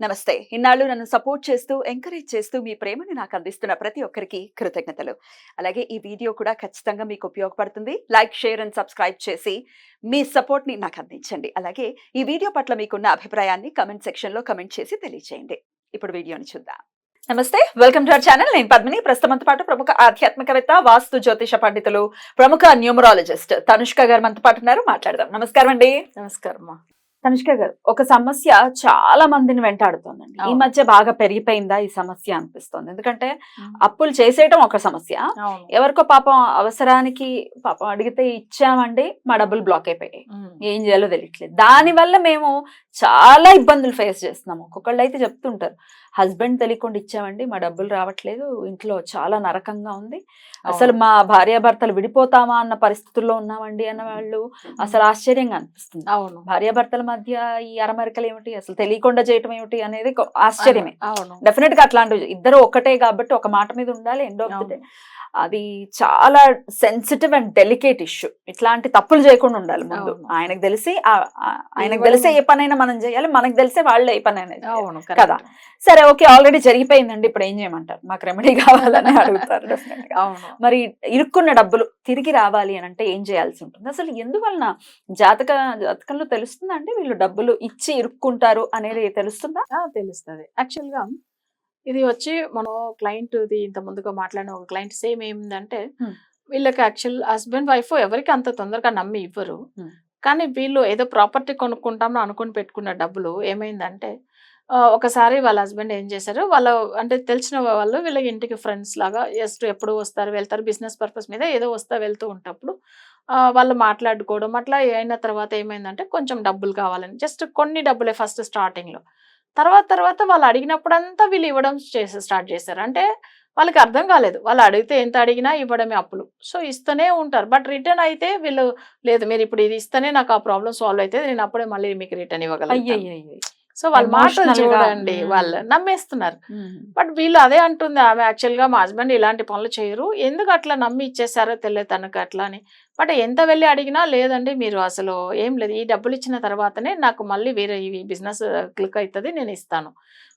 నమస్తే. ఇన్నాళ్ళు నన్ను సపోర్ట్ చేస్తూ, ఎంకరేజ్ చేస్తూ మీ ప్రేమని నాకు అందిస్తున్న ప్రతి ఒక్కరికి కృతజ్ఞతలు. అలాగే ఈ వీడియో కూడా ఖచ్చితంగా మీకు ఉపయోగపడుతుంది. లైక్, షేర్ అండ్ సబ్స్క్రైబ్ చేసి మీ సపోర్ట్‌ని నాకు అందించండి. అలాగే ఈ వీడియో పట్ల మీకున్న అభిప్రాయాన్ని కామెంట్ సెక్షన్‌లో కామెంట్ చేసి తెలియజేయండి. ఇప్పుడు వీడియోని చూద్దాం. నమస్తే. Welcome to our channel. నేను పద్మిని. ప్రస్తుతంతో పాటు ప్రముఖ ఆధ్యాత్మికవేత్త, వాస్తు జ్యోతిష పండితులు, ప్రముఖ న్యూమరాలజిస్ట్ తనుష్క గారు మనతో పాటు ఉన్నారు. మాట్లాడదాం. నమస్కారం అండి. నమస్కారం. తనుష్క గారు, ఒక సమస్య చాలా మందిని వెంటాడుతోందండి. ఈ మధ్య బాగా పెరిగిపోయిందా ఈ సమస్య అనిపిస్తోంది. ఎందుకంటే అప్పులు చేసేయటం ఒక సమస్య, ఎవరికో పాపం అవసరానికి పాపం అడిగితే ఇచ్చామండి, మా డబ్బులు బ్లాక్ అయిపోయాయి, ఏం చేయాలో తెలియట్లేదు. దానివల్ల మేము చాలా ఇబ్బందులు ఫేస్ చేస్తున్నాము. ఒక్కొక్కళ్ళు అయితే చెప్తుంటారు, హస్బెండ్ తెలియకుండా ఇచ్చామండి, మా డబ్బులు రావట్లేదు, ఇంట్లో చాలా నరకంగా ఉంది, అసలు మా భార్యాభర్తలు విడిపోతామా అన్న పరిస్థితుల్లో ఉన్నామండి అన్న వాళ్ళు అసలు ఆశ్చర్యంగా అనిపిస్తుంది. అవును, భార్యాభర్తల మధ్య ఈ అరమరికలు ఏమిటి, అసలు తెలియకుండా చేయటం ఏమిటి అనేది ఆశ్చర్యమే. అవును, డెఫినెట్ గా అట్లాంటివి ఇద్దరు ఒకటే కాబట్టి ఒక మాట మీద ఉండాలి. ఎండ్ ఆఫ్ ది డే అది చాలా సెన్సిటివ్ అండ్ డెలికేట్ ఇష్యూ. ఇట్లాంటి తప్పులు చేయకుండా ఉండాలి ముందు. ఆయనకు తెలిసే ఏ పనైనా మనం చేయాలి, మనకు తెలిసే వాళ్ళు ఏ పనైనా కదా. సరే, ఓకే, ఆల్రెడీ జరిగిపోయిందండి, ఇప్పుడు ఏం చేయమంటారు? మాకు రెమెడీ కావాలని అడుగుతారు డెఫినెట్ గా. మరి ఇరుక్కున్న డబ్బులు తిరిగి రావాలి అని అంటే ఏం చేయాల్సి ఉంటుంది? అసలు ఎందువలన జాతకంలో తెలుస్తుందండి వీళ్ళు డబ్బులు ఇచ్చి ఇరుక్కుంటారు అనేది తెలుస్తుందా? తెలుస్తుంది. యాక్చువల్ గా ఇది వచ్చి మనం క్లయింట్ ఇంత ముందుగా మాట్లాడిన ఒక క్లయింట్ సేమ్ ఏమిందంటే, వీళ్ళకి యాక్చువల్ హస్బెండ్ వైఫ్ ఎవరికి అంత తొందరగా నమ్మి ఇవ్వరు. కానీ వీళ్ళు ఏదో ప్రాపర్టీ కొనుక్కుంటామని అనుకుని పెట్టుకున్న డబ్బులు ఏమైందంటే, ఒకసారి వాళ్ళ హస్బెండ్ ఏం చేశారు, వాళ్ళ అంటే తెలిసిన వాళ్ళు వీళ్ళ ఇంటికి ఫ్రెండ్స్ లాగా జస్ట్ ఎప్పుడు వస్తారు వెళ్తారు, బిజినెస్ పర్పస్ మీద ఏదో వెళ్తూ ఉంటప్పుడు వాళ్ళు మాట్లాడుకోవడం అట్లా అయిన తర్వాత ఏమైందంటే, కొంచెం డబ్బులు కావాలని జస్ట్ కొన్ని డబ్బులే ఫస్ట్ స్టార్టింగ్లో. తర్వాత వాళ్ళు అడిగినప్పుడంతా వీళ్ళు ఇవ్వడం స్టార్ట్ చేశారు. అంటే వాళ్ళకి అర్థం కాలేదు, వాళ్ళు అడిగితే ఎంత అడిగినా ఇవ్వడమే అప్పులు. సో ఇస్తూనే ఉంటారు, బట్ రిటర్న్ అయితే వీళ్ళు లేదు, మీరు ఇప్పుడు ఇది ఇస్తేనే నాకు ఆ ప్రాబ్లం సాల్వ్ అయితే నేను అప్పుడే మళ్ళీ మీకు రిటర్న్ ఇవ్వగలను. సో వాళ్ళ మాటలు చూడండి, వాళ్ళు నమ్మేస్తున్నారు. బట్ వీళ్ళు అదే అంటుంది ఆమె, యాక్చువల్ గా మా హస్బెండ్ ఇలాంటి పనులు చేయరు, ఎందుకు అట్లా నమ్మి ఇచ్చేసారో తెలియదు తనకు అట్లా అని. బట్ ఎంత వెళ్ళి అడిగినా లేదండి, మీరు అసలు ఏం లేదు, ఈ డబ్బులు ఇచ్చిన తర్వాతనే నాకు మళ్ళీ వేరే ఇవి బిజినెస్ క్లిక్ అవుతుంది, నేను ఇస్తాను.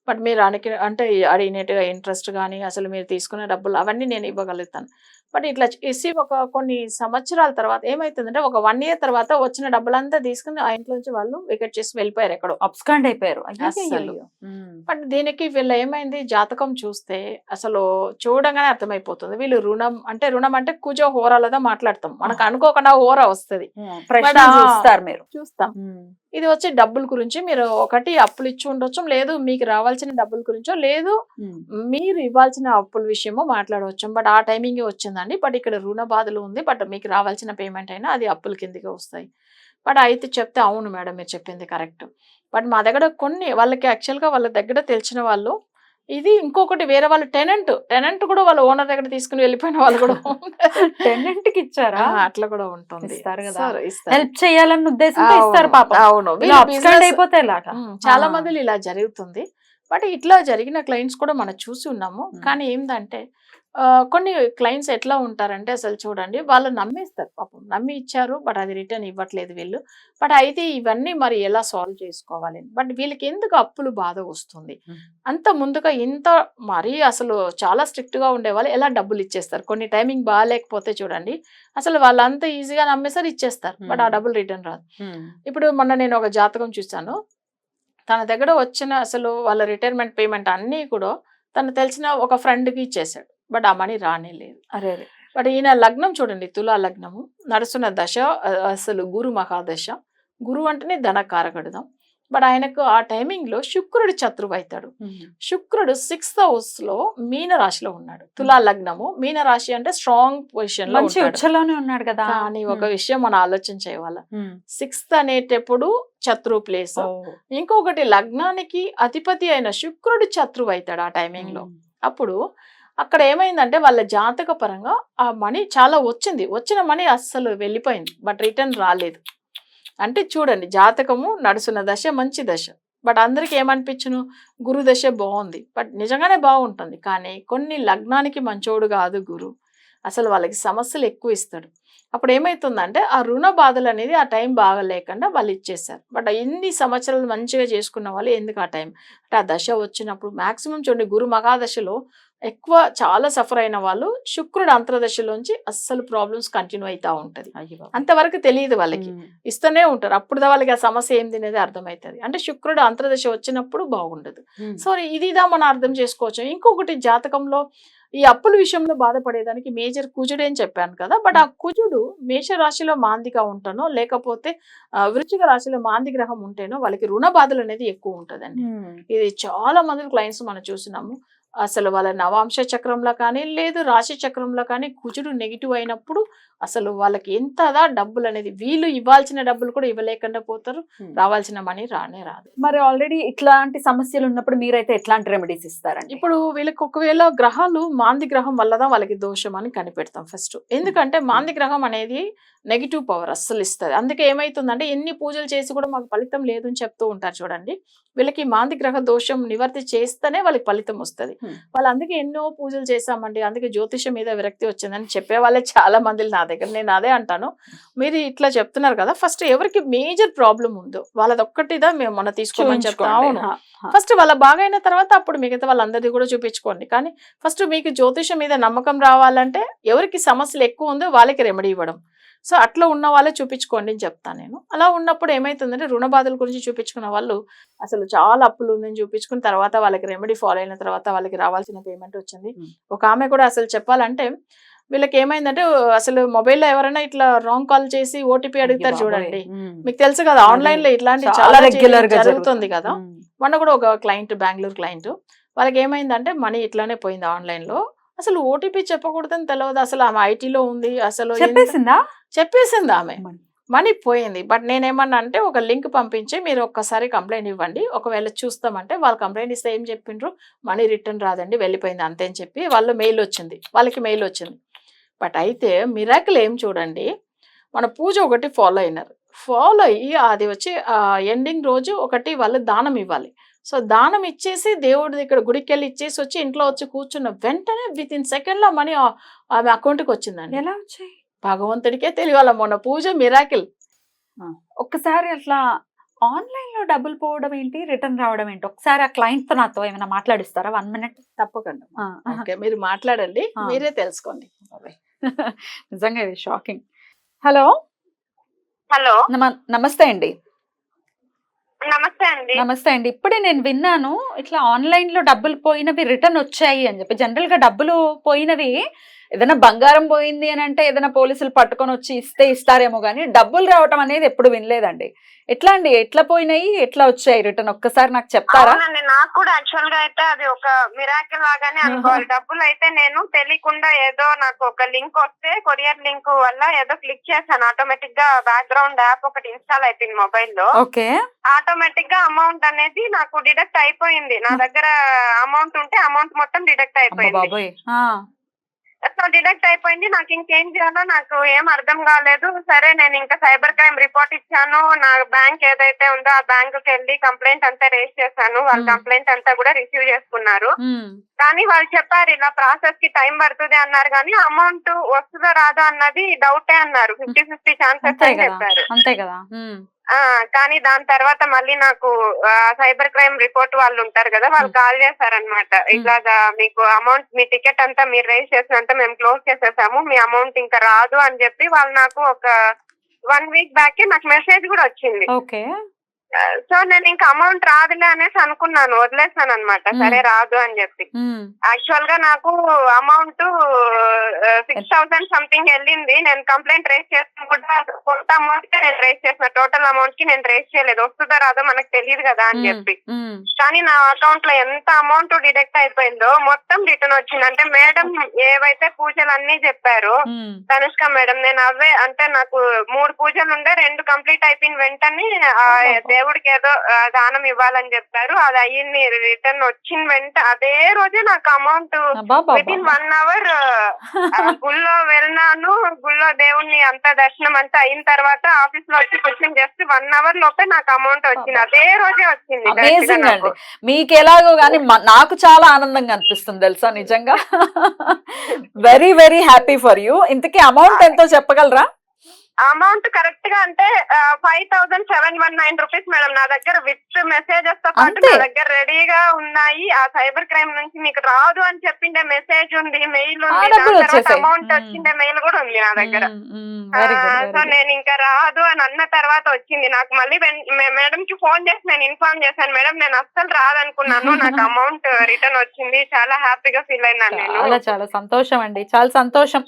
బట్ మీరు అంటే అడిగినట్టుగా ఇంట్రెస్ట్ కానీ అసలు మీరు తీసుకున్న డబ్బులు అవన్నీ నేను ఇవ్వగలుగుతాను. బట్ ఇట్లా ఇసి కొన్ని సంవత్సరాల తర్వాత ఏమైతుందంటే, ఒక 1 year తర్వాత వచ్చిన డబ్బులంతా తీసుకుని ఆ ఇంట్లో నుంచి వాళ్ళు వికెట్ చేసి వెళ్ళిపోయారు, ఎక్కడో అబ్స్కాండ్ అయిపోయారు అసలు. బట్ దీనికి వీళ్ళు ఏమైంది, జాతకం చూస్తే అసలు చూడగానే అర్థమైపోతుంది. వీళ్ళు రుణం అంటే కుజ హోరాలతో మాట్లాడతాం, మనకు అనుకోకుండా హోరా వస్తుంది, చూస్తాం. ఇది వచ్చి డబ్బుల గురించి మీరు ఒకటి అప్పులు ఇచ్చి ఉండొచ్చు, లేదు మీకు రావాల్సిన డబ్బుల గురించో, లేదు మీరు ఇవ్వాల్సిన అప్పుల విషయమో మాట్లాడవచ్చు. బట్ ఆ టైమింగ్ వచ్చిందండి, బట్ ఇక్కడ రుణ బాధలు ఉంది, బట్ మీకు రావాల్సిన పేమెంట్ అయినా అది అప్పుల కిందకి వస్తాయి. బట్ అయితే చెప్తే అవును మేడం మీరు చెప్పింది కరెక్ట్. బట్ మా దగ్గర కొన్ని వాళ్ళకి యాక్చువల్గా వాళ్ళ దగ్గర తెలిసిన వాళ్ళు, ఇది ఇంకొకటి వేరే వాళ్ళు టెనెంట్ కూడా వాళ్ళ ఓనర్ దగ్గర తీసుకుని వెళ్ళిపోయిన వాళ్ళు కూడా టెనెంట్ కి ఇచ్చారా? అట్లా కూడా ఉంటుంది. హెల్ప్ చేయాలన్న ఉద్దేశంతో ఇస్తారు పాపం. అవును, అయిపోతే చాలా మంది ఇలా జరుగుతుంది. బట్ ఇట్లా జరిగిన క్లయింట్స్ కూడా మనం చూసి ఉన్నాము. కానీ ఏంటంటే కొన్ని క్లయింట్స్ ఎట్లా ఉంటారంటే, అసలు చూడండి, వాళ్ళు నమ్మేస్తారు పాపం, నమ్మి ఇచ్చారు బట్ అది రిటర్న్ ఇవ్వట్లేదు వీళ్ళు. బట్ అయితే ఇవన్నీ మరి ఎలా సాల్వ్ చేసుకోవాలి? బట్ వీళ్ళకి ఎందుకు అప్పులు బాధ వస్తుంది? అంత ముందుగా ఇంత మరీ అసలు చాలా స్ట్రిక్ట్ గా ఉండేవాళ్ళు ఎలా డబ్బులు ఇచ్చేస్తారు? కొన్ని టైమింగ్ బాగాలేకపోతే చూడండి, అసలు వాళ్ళు అంత ఈజీగా నమ్మేసారు, ఇచ్చేస్తారు, బట్ ఆ డబ్బులు రిటర్న్ రాదు. ఇప్పుడు మొన్న నేను ఒక జాతకం చూసాను, తన దగ్గర వచ్చిన అసలు వాళ్ళ రిటైర్మెంట్ పేమెంట్ అన్నీ కూడా తను తెలిసిన ఒక ఫ్రెండ్కి ఇచ్చేసాడు, బట్ ఆ మనీ రానే లేదు. బట్ ఈయన లగ్నం చూడండి, తులా లగ్నము, నడుస్తున్న దశ అసలు గురు మహాదశ. గురువు అంటేనే ధనకారకుడుదాం. బట్ ఆయనకు ఆ టైమింగ్ లో శుక్రుడు శత్రువు అవుతాడు. శుక్రుడు 6th house లో మీన రాశిలో ఉన్నాడు. తులా లగ్నము, మీన రాశి అంటే స్ట్రాంగ్ పొజిషన్ లో ఉన్నాడు కదా. కానీ ఒక విషయం మనం ఆలోచన చేయవాల, 6th అనేటప్పుడు శత్రువు ప్లేస్. ఇంకొకటి లగ్నానికి అధిపతి అయిన శుక్రుడు శత్రువు అవుతాడు ఆ టైమింగ్ లో. అప్పుడు అక్కడ ఏమైందంటే, వాళ్ళ జాతక పరంగా ఆ మనీ చాలా వచ్చిన మనీ అస్సలు వెళ్ళిపోయింది, బట్ రిటర్న్ రాలేదు. అంటే చూడండి, జాతకము నడుస్తున్న దశ మంచి దశ, బట్ అందరికి ఏమనిపించును, గురు దశ బాగుంది, బట్ నిజంగానే బాగుంటుంది. కానీ కొన్ని లగ్నానికి మంచోడు కాదు గురు, అసలు వాళ్ళకి సమస్యలు ఎక్కువ ఇస్తాడు. అప్పుడు ఏమైతుందంటే ఆ రుణ బాధలు అనేది ఆ టైం బాగా లేకుండా వాళ్ళు ఇచ్చేసారు. బట్ ఎన్ని సంవత్సరాలు మంచిగా చేసుకున్న వాళ్ళు ఎందుకు ఆ టైం అంటే ఆ దశ వచ్చినప్పుడు మాక్సిమం చూడండి గురు మహాదశలో ఎక్కువ చాలా సఫర్ అయిన వాళ్ళు శుక్రుడు అంతర్దశలోంచి అస్సలు ప్రాబ్లమ్స్ కంటిన్యూ అవుతా ఉంటది. అంతవరకు తెలియదు వాళ్ళకి, ఇస్తూనే ఉంటారు. అప్పుడు వాళ్ళకి ఆ సమస్య ఏంది అనేది అర్థమవుతుంది. అంటే శుక్రుడు అంతర్దశ వచ్చినప్పుడు బాగుండదు. సో ఇదిదా మనం అర్థం చేసుకోవచ్చు. ఇంకొకటి జాతకంలో ఈ అప్పుల విషయంలో బాధపడేదానికి మేజర్ కుజుడు అని చెప్పాను కదా, బట్ ఆ కుజుడు మేష రాశిలో మాందిగా ఉంటానో లేకపోతే వృశ్చిక రాశిలో మాంది గ్రహం ఉంటేనో వాళ్ళకి రుణ బాధలు అనేది ఎక్కువ ఉంటుందండి. ఇది చాలా మంది క్లయింట్స్ మనం చూసినాము. అసలు వాళ్ళ నవాంశ చక్రంలో కానీ లేదు రాశి చక్రంలో కానీ కుజుడు నెగిటివ్ అయినప్పుడు అసలు వాళ్ళకి ఎంతదా డబ్బులు అనేది వీళ్ళు ఇవ్వాల్సిన డబ్బులు కూడా ఇవ్వలేకుండా పోతారు, రావాల్సిన మనీ రానే రాదు. మరి ఆల్రెడీ ఇట్లాంటి సమస్యలు ఉన్నప్పుడు మీరైతే ఎట్లాంటి రెమెడీస్ ఇస్తారండి? ఇప్పుడు వీళ్ళకి ఒకవేళ గ్రహాలు మాంది గ్రహం వల్లదా వాళ్ళకి దోషం అని కనిపెడతాం ఫస్ట్. ఎందుకంటే మాంది గ్రహం అనేది నెగిటివ్ పవర్ అస్సలు ఇస్తుంది. అందుకే ఏమైతుందంటే ఎన్ని పూజలు చేసి కూడా మాకు ఫలితం లేదు అని చెప్తూ ఉంటారు చూడండి. వీళ్ళకి మాంది గ్రహ దోషం నివర్తి చేస్తేనే వాళ్ళకి ఫలితం వస్తుంది. వాళ్ళు అందుకే ఎన్నో పూజలు చేశామండి, అందుకే జ్యోతిషం మీద విరక్తి వచ్చిందని చెప్పే వాళ్ళే చాలా మంది నా దగ్గర. నేను అదే అంటాను, మీరు ఇట్లా చెప్తున్నారు కదా, ఫస్ట్ ఎవరికి మేజర్ ప్రాబ్లం ఉందో వాళ్ళదొక్కటిదా మేము మొన్న తీసుకోమని చెప్తాము. ఫస్ట్ వాళ్ళ బాగైన తర్వాత అప్పుడు మిగతా వాళ్ళందరిది కూడా చూపించుకోండి. కానీ ఫస్ట్ మీకు జ్యోతిషం మీద నమ్మకం రావాలంటే ఎవరికి సమస్యలు ఎక్కువ ఉందో వాళ్ళకి రెమెడీ ఇవ్వడం. సో అట్లా ఉన్న వాళ్ళే చూపించుకోండి అని చెప్తాను నేను. అలా ఉన్నప్పుడు ఏమైతుందంటే రుణ బాధల గురించి చూపించుకున్న వాళ్ళు అసలు చాలా అప్పులు ఉందని చూపించుకున్న తర్వాత వాళ్ళకి రెమెడీ ఫాలో అయిన తర్వాత వాళ్ళకి రావాల్సిన పేమెంట్ వచ్చింది. ఒక ఆమె కూడా అసలు చెప్పాలంటే వీళ్ళకి ఏమైందంటే అసలు మొబైల్లో ఎవరైనా ఇట్లా రాంగ్ కాల్ చేసి ఓటీపీ అడుగుతారు చూడండి, మీకు తెలుసు కదా ఆన్లైన్ లో ఇట్లాంటి చాలా రెగ్యులర్ గా జరుగుతుంది కదా. మొన్న కూడా ఒక క్లయింట్, బెంగళూరు క్లయింట్, వాళ్ళకి ఏమైందంటే మనీ ఇట్లానే పోయింది ఆన్లైన్ లో. అసలు ఓటీపీ చెప్పకూడదని తెలియదు, అసలు ఆమె ఐటీలో ఉంది, అసలు చెప్పేసింది ఆమె, మనీ పోయింది. బట్ నేనేమన్నా అంటే ఒక లింక్ పంపించి మీరు ఒక్కసారి కంప్లైంట్ ఇవ్వండి, ఒకవేళ చూస్తామంటే వాళ్ళు కంప్లైంట్ ఇస్తే ఏం చెప్పిండ్రు, మనీ రిటర్న్ రాదండి వెళ్ళిపోయింది అంతే అని చెప్పి వాళ్ళకి మెయిల్ వచ్చింది. బట్ అయితే మిరాకిల్ ఏం చూడండి, మన పూజ ఒకటి ఫాలో అయ్యి అది వచ్చి ఎండింగ్ రోజు ఒకటి వాళ్ళు దానం ఇవ్వాలి. సో దానం ఇచ్చేసి దేవుడి దగ్గర గుడికి వెళ్ళి ఇచ్చేసి వచ్చి ఇంట్లో వచ్చి కూర్చున్న వెంటనే విత్ ఇన్ సెకండ్ లో మనీ ఆమె అకౌంట్కి వచ్చిందండి. ఎలా వచ్చాయి భగవంతుడికే తెలియాల, మొన్న పూజ మిరాకిల్. ఒక్కసారి అట్లా ఆన్లైన్ లో డబ్బులు పోవడం ఏంటి, రిటర్న్ రావడం ఏంటి, ఒకసారి ఆ క్లయింట్ తో నాతో ఏమైనా మాట్లాడిస్తారా? 1 minute తప్పకుండా. ఓకే, మీరు మాట్లాడండి, మీరే తెలుసుకోండి. నిజంగా ఇది షాకింగ్. హలో హలో, నమస్తే అండి. నమస్తే అండి. ఇప్పుడే నేను విన్నాను ఇట్లా ఆన్లైన్ లో డబ్బులు పోయినవి రిటర్న్ వచ్చాయి అని చెప్పి. జనరల్ గా డబ్బులు పోయినవి ఏదైనా బంగారం పోయింది అని అంటే ఏదైనా పోలీసులు పట్టుకొని వచ్చి ఇస్తారేమో కానీ డబ్బులు రావటం అనేది ఎప్పుడు వినలేదండి. ఎట్లా అండి, ఎట్లా పోయినాయి, ఎట్లా వచ్చాయి రిటర్న్, ఒక్కసారి నాకు చెప్తారా? నాకు కూడా యాక్చువల్ గా అయితే అది ఒక మిరాకిల్ లాగానే అనుకోవాలి. డబ్బులు అయితే నేను తెలియకుండా ఏదో నాకు ఒక లింక్ వస్తే కొరియర్ లింక్ వల్ల ఏదో క్లిక్ చేశాను, ఆటోమేటిక్ గా బ్యాక్గ్రౌండ్ యాప్ ఒకటి ఇన్స్టాల్ అయిపోయింది మొబైల్ లో. ఓకే, ఆటోమేటిక్ గా అమౌంట్ అనేది నాకు డిడక్ట్ అయిపోయింది. నా దగ్గర అమౌంట్ ఉంటే అమౌంట్ మొత్తం డిడక్ట్ అయిపోయింది. సో డిడక్ట్ అయిపోయింది. నాకు ఇంకేం చేయాలో నాకు ఏం అర్థం కాలేదు. సరే నేను ఇంకా సైబర్ క్రైమ్ రిపోర్ట్ ఇచ్చాను. నా బ్యాంక్ ఏదైతే ఉందో ఆ బ్యాంక్ కి వెళ్ళి కంప్లైంట్ అంతా రేజ్ చేశాను. వాళ్ళ కంప్లైంట్ అంతా కూడా రిసీవ్ చేసుకున్నారు. కానీ వాళ్ళు చెప్పారు ఇలా ప్రాసెస్ కి టైం పడుతుంది అన్నారు, కానీ అమౌంట్ వస్తుందో రాదో అన్నది డౌటే అన్నారు. 50-50 ఛాన్సెస్ అని చెప్పారు. అంతే కదా. కానీ దాని తర్వాత మళ్ళీ నాకు సైబర్ క్రైమ్ రిపోర్ట్ వాళ్ళు ఉంటారు కదా, వాళ్ళు కాల్ చేశారనమాట. ఇట్లాగా మీకు అమౌంట్, మీ టికెట్ అంతా మీరు రైజ్ చేసినంత మేము క్లోజ్ చేసేసాము, మీ అమౌంట్ ఇంకా రాదు అని చెప్పి వాళ్ళు నాకు ఒక 1 week బ్యాక్ నాకు మెసేజ్ కూడా వచ్చింది. ఓకే, సో నేను ఇంకా అమౌంట్ రాదులే అనేసి అనుకున్నాను, వదిలేసాను అనమాట. సరే రాదు అని చెప్పి. యాక్చువల్ గా నాకు అమౌంట్ 6,000 సంథింగ్ వెళ్ళింది. నేను కంప్లైంట్ రేస్ చేసిన కూడా కొంత అమౌంట్ నేను రేస్ చేసిన, టోటల్ అమౌంట్ కి నేను రేస్ చేయలేదు. వస్తుందో రాదో మనకు తెలియదు కదా అని చెప్పి. కానీ నా అకౌంట్ లో ఎంత అమౌంట్ డిడక్ట్ అయిపోయిందో మొత్తం రిటర్న్ వచ్చింది. అంటే మేడం ఏవైతే పూజలు అన్ని చెప్పారు తనుష్క మేడం, నేను అవే అంటే నాకు 3 పూజలు ఉండే, 2 కంప్లీట్ అయిపోయిన వెంటనే దేవుడికి ఏదో దానం ఇవ్వాలని చెప్పారు. అది అయ్యింది, రిటర్న్ వచ్చిన వెంట అదే రోజే నాకు అమౌంట్ వితిన్ 1 hour గుళ్ళో వెళ్ళినాను. గుళ్ళో దేవుణ్ణి అంతా దర్శనం అంతా అయిన తర్వాత ఆఫీస్ లో వచ్చి కూర్చొని జస్ట్ 1 hour లోపే నాకు అమౌంట్ వచ్చింది. అదే రోజే వచ్చింది. అమేజింగ్ అండి. మీకు ఎలాగో కానీ నాకు చాలా ఆనందంగా అనిపిస్తుంది తెలుసా, నిజంగా. Very very happy for you. ఇంతకీ అమౌంట్ ఎంతో చెప్పగలరా? అమౌంట్ కరెక్ట్ గా అంటే 5,719 రూపీస్ మేడం. నా దగ్గర విత్ మెసేజెస్ తో పాటు అంతే. నా దగ్గర రెడీగా ఉన్నాయి. ఆ సైబర్ క్రైమ్ నుంచి మీకు రాదు అని చెప్పిండే మెసేజ్ ఉంది, మెయిల్ ఉంది, డబ్బులు దాని తర్వాత వచ్చేసాయి. అమౌంట్ వచ్చిండే మెయిల్ కూడా ఉంది నా దగ్గర. Very so good. నేను ఇంకా రాదు అని అన్న తర్వాత వచ్చింది. నాకు మళ్ళీ మేడం కి ఫోన్ చేసి నేను ఇన్ఫార్మ్ చేశాను, మేడం నేను అస్సలు రాదనుకున్నాను, నాకు అమౌంట్ రిటర్న్ వచ్చింది, చాలా హ్యాపీగా ఫీల్ అయినాను నేను. చాలా చాలా సంతోషం అండి, చాలా సంతోషం.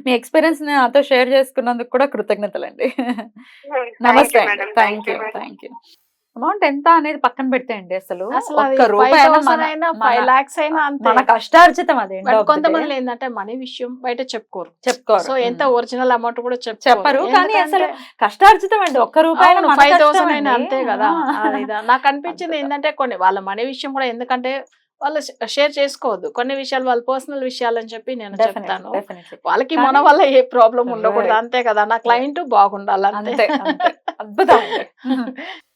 మీ ఎక్స్పీరియన్స్ నాతో షేర్ చేసుకున్నందుకు కూడా కృతజ్ఞతలండి. నమస్తే అండి. Thank you. అమౌంట్ ఎంత అనేది పక్కన పెట్టేయండి. అసలు అసలు అది ఒక్క రూపాయి 5,000 అయినా 5 lakhs అయినా అంతే. మన కష్టార్జితం అది. end but of the day. కొంతమంది ఏంటంటే మనీ విషయం బయట చెప్పుకోరు. చెప్పుకోరు. సో ఎంత ఒరిజినల్ అమౌంట్ కూడా చెప్పరు. కానీ అసలు కష్టార్జితం అండి. ఒక్క రూపాయి 5,000 అయినా అంతే కదా. నాకు అనిపించింది ఏంటంటే కొన్ని వాళ్ళ మనీ విషయం కూడా, ఎందుకంటే వాళ్ళు షేర్ చేసుకోవద్దు కొన్ని విషయాలు, వాళ్ళ పర్సనల్ విషయాలు అని చెప్పి నేను చెప్తాను. వాళ్ళకి మన వల్ల ఏ ప్రాబ్లం ఉండకూడదు, అంతే కదా. నా క్లయింట్ బాగుండాలి అంతే. అద్భుతం.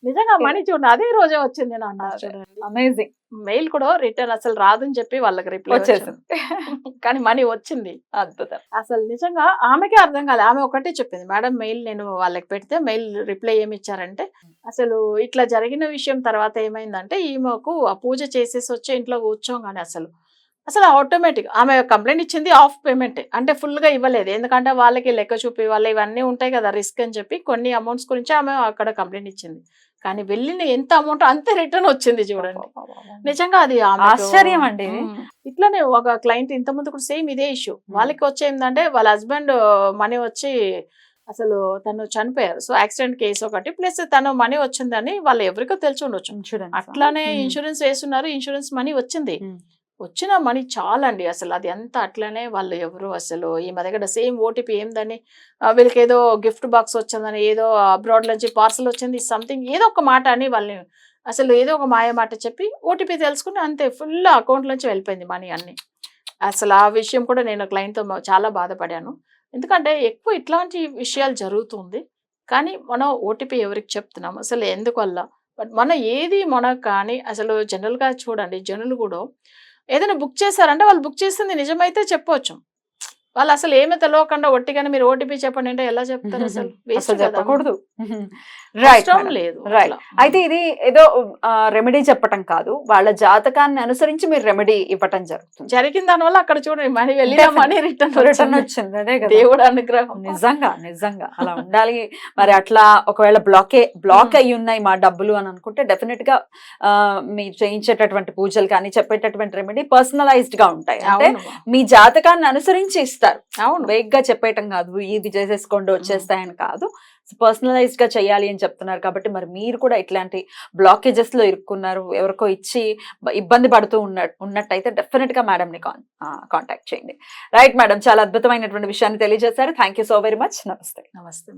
నిజంగా మనీ చూడండి అదే రోజే వచ్చింది నా చూడండి. అమేజింగ్. మెయిల్ కూడా రిటర్న్ అసలు రాదని చెప్పి వాళ్ళకి రిప్లై వచ్చేసింది. కానీ మనీ వచ్చింది. అద్భుతం. అసలు నిజంగా ఆమెకే అర్థం కాలేదు. ఆమె ఒకటే చెప్పింది, మేడం మెయిల్ నేను వాళ్ళకి పెడితే మెయిల్ రిప్లై ఏమి ఇచ్చారంటే, అసలు ఇట్లా జరిగిన విషయం తర్వాత ఏమైందంటే ఈమెకు ఆ పూజ చేసేసి వచ్చి ఇంట్లో కూర్చోగానే అసలు ఆటోమేటిక్ ఆమె కంప్లైంట్ ఇచ్చింది ఆఫ్ పేమెంట్, అంటే ఫుల్ గా ఇవ్వలేదు. ఎందుకంటే వాళ్ళకి లెక్క చూపి వాళ్ళు ఇవన్నీ ఉంటాయి కదా రిస్క్ అని చెప్పి కొన్ని అమౌంట్స్ గురించి ఆమె అక్కడ కంప్లైంట్ ఇచ్చింది. కానీ వెళ్ళిన ఎంత అమౌంట్ అంతే రిటర్న్ వచ్చింది చూడండి. నిజంగా అది ఆశ్చర్యం అండి. ఇట్లానే ఒక క్లయింట్ ఇంత ముందు కూడా సేమ్ ఇదే ఇష్యూ. వాళ్ళకి వచ్చేందంటే వాళ్ళ హస్బెండ్ మనీ వచ్చి అసలు తను చనిపోయారు. సో యాక్సిడెంట్ కేసు ఒకటి, ప్లస్ తను మనీ వచ్చిందని వాళ్ళు ఎవరికో తెలిసి ఉండొచ్చు. అట్లానే ఇన్సూరెన్స్ వేస్తున్నారు, ఇన్సూరెన్స్ మనీ వచ్చింది. వచ్చిన మనీ చాలా అండి. అసలు అది ఎంత అట్లనే వాళ్ళు ఎవరు అసలు ఈమె దగ్గర సేమ్ ఓటీపీ ఏందని, వీళ్ళకి ఏదో గిఫ్ట్ బాక్స్ వచ్చిందని, ఏదో అబ్రాడ్ నుంచి పార్సల్ వచ్చింది సంథింగ్ ఏదో ఒక మాట అని వాళ్ళని అసలు ఏదో ఒక మాయ మాట చెప్పి ఓటీపీ తెలుసుకుని అంతే ఫుల్ అకౌంట్ నుంచి వెళ్ళిపోయింది మనీ అన్ని. అసలు ఆ విషయం కూడా నేను క్లయింట్తో చాలా బాధపడాను. ఎందుకంటే ఎక్కువ ఇట్లాంటి విషయాలు జరుగుతుంది. కానీ మనం ఓటీపీ ఎవరికి చెప్తున్నాం అసలు ఎందువల్ల? బట్ మన ఏది మనకు కానీ అసలు జనరల్గా చూడండి, జనులు కూడా ఏదైనా బుక్ చేశారంటే వాళ్ళు బుక్ చేసింది నిజమైతే చెప్పవచ్చు. వాళ్ళు అసలు ఏమీ తెలియకుండా ఒట్టిగానే మీరు ఓటీపీ చెప్పండి అంటే ఎలా చెప్తారు? అసలు చెప్పకూడదు. లేదు. అయితే ఇది ఏదో రెమెడీ చెప్పటం కాదు, వాళ్ళ జాతకాన్ని అనుసరించి మీరు రెమెడీ ఇవ్వటం జరిగిన దానివల్ల అక్కడ చూడండి మనీ వెళ్ళిన మనీ రిటర్న్ వచ్చింది. అదే కదా దేవుడు అనుగ్రహం. నిజంగా అలా ఉండాలి. మరి అట్లా ఒకవేళ బ్లాక్ అయ్యి ఉన్నాయి మా డబ్బులు అని అనుకుంటే డెఫినెట్ గా మీరు చేయించేటటువంటి పూజలు కానీ చెప్పేటటువంటి రెమెడీ పర్సనలైజ్డ్ గా ఉంటాయి. అంటే మీ జాతకాన్ని అనుసరించి ఇస్తారు. అవును, వేగ్ గా చెప్పేయటం కాదు, ఇది చేసేసుకోండి వచ్చేస్తాయని కాదు, పర్సనలైజ్డ్ గా చేయాలి అని చెప్తున్నారు. కాబట్టి మరి మీరు కూడా ఇట్లాంటి బ్లాకేజెస్ లో ఇరుక్కున్నారు, ఎవరికో ఇచ్చి ఇబ్బంది పడుతూ ఉన్నట్టయితే డెఫినెట్ గా మేడం ని కాంటాక్ట్ చేయండి. రైట్ మేడం, చాలా అద్భుతమైనటువంటి విషయాన్ని తెలియజేశారు. Thank you so very much. నమస్తే. నమస్తే.